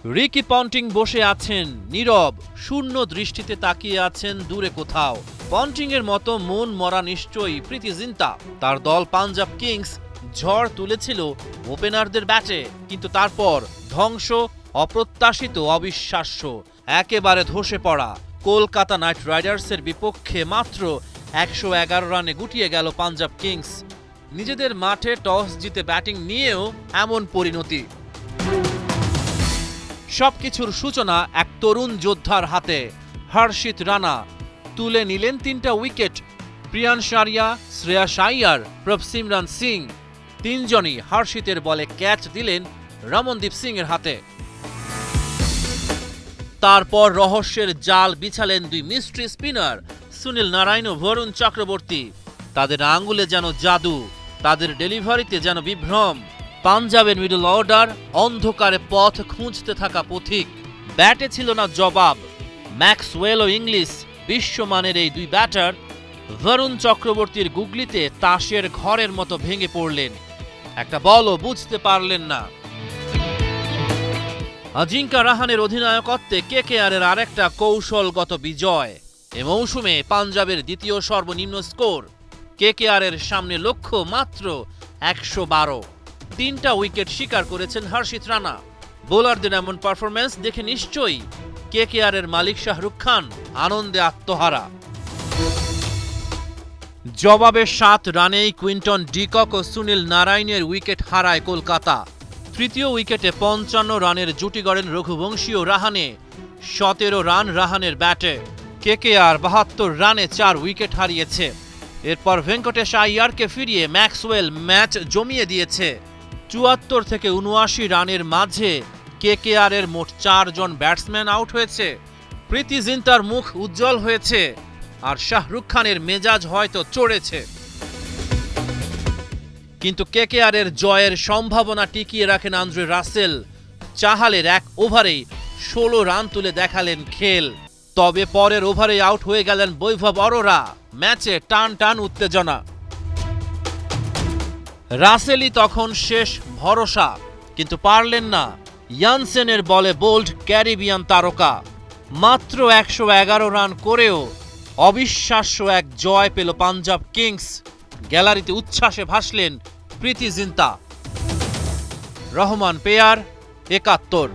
Ricky Ponting বসে আছেন নীরব, শূন্য দৃষ্টিতে তাকিয়ে আছেন দূরে কোথাও। পন্টিং এর মতো মন মরা নিশ্চয়ই প্রীতি জিন্তা। তার দল পাঞ্জাব কিংস ঝড় তুলেছিল ওপেনারদের ব্যাটে, কিন্তু তারপর ধ্বংস, অপ্রত্যাশিত, অবিশ্বাস্য, একেবারে ধসে পড়া। কলকাতা নাইট রাইডার্সের বিপক্ষে মাত্র ১১১ রানে গুটিয়ে গেল পাঞ্জাব কিংস। নিজেদের মাঠে টস জিতে ব্যাটিং নিয়েও এমন পরিণতি। সবকিছুর সূচনা এক তরুণ যোদ্ধার হাতে। হর্ষিত রানা তুলে নিলেন ৩টা উইকেট। প্রিয়ান্শ আরিয়া, শ্রেয়াস আইয়ার, প্রভসিমরান সিং তিনজনই হর্ষিতের বলে ক্যাচ দিলেন রমনদীপ সিং এর হাতে। তারপর রহস্যের জাল বিছালেন দুই মিস্ট্রি স্পিনার সুনীল নারায়ণ ও বরুণ চক্রবর্তী। তাদের আঙ্গুলে যেন জাদু, তাদের ডেলিভারিতে যেন বিভ্রম। পাঞ্জাবের মিডল অর্ডার অন্ধকারে পথ খুঁজতে থাকা পথিক। ব্যাটে ছিল না জবাব। ম্যাক্সওয়েল ও ইংলিশ বিশ্বমানের এই দুই ব্যাটার বরুণ চক্রবর্তীর গুগলিতে তাসের ঘরের মতো ভেঙে পড়লেন। একটা বলও বুঝতে পারলেন না। আজিঙ্কা রাহানের অধিনায়কত্বে কেকেআরের আরেকটা কৌশলগত বিজয়। এ মৌসুমে পাঞ্জাবের দ্বিতীয় সর্বনিম্ন স্কোর। কেকেআরের সামনে লক্ষ্য মাত্র ১১২। ৩টা উইকেট শিকার করেছেন হর্ষিত রানা। বোলারদের এমন পারফরম্যান্স দেখে নিশ্চয়ই কেকেআরের মালিক শাহরুখ খান আনন্দে আত্মহারা। জবাবে ৭ রানেই কুইন্টন ডিকক ও সুনীল নারায়ণের উইকেট হারায় কলকাতা। তৃতীয় উইকেটে ৫৫ রানের জুটি গড়েন রঘুবংশী ও রাহানে। ১৭ রান রাহানের ব্যাটে। কেকেআর ৭২ রানে ৪ উইকেট হারিয়েছে। এরপর ভেঙ্কটেশ আইয়ারকে ফিরিয়ে ম্যাক্সওয়েল ম্যাচ জমিয়ে দিয়েছে। ৭৪ থেকে ৭৯ রানের মাঝে কেকেআরের মোট ৪ জন ব্যাটসম্যান আউট হয়েছে। প্রীতি জিন্তার মুখ উজ্জ্বল হয়েছে, আর শাহরুখ খানের মেজাজ হয়তো চড়েছে। কিন্তু কেকেআরের জয়ের সম্ভাবনা টিকিয়ে রাখেন আন্দ্রে রাসেল। চাহালের এক ওভারেই ১৬ রান তুলে দেখালেন খেল। তবে পরের ওভারেই আউট হয়ে গেলেন বৈভব অরোরা। ম্যাচে টান টান উত্তেজনা। রাসেলই তখন শেষ ভরসা, কিন্তু পারলেন না। ইয়ানসেনের বলে বোল্ড ক্যারিবিয়ান তারকা। মাত্র ১১১ রান করেও অবিশ্বাস্য এক জয় পেল পাঞ্জাব কিংস। গ্যালারিতে উচ্ছ্বাসে ভাসলেন প্রীতি জিন্তা। রহমান পেয়ার ৭১।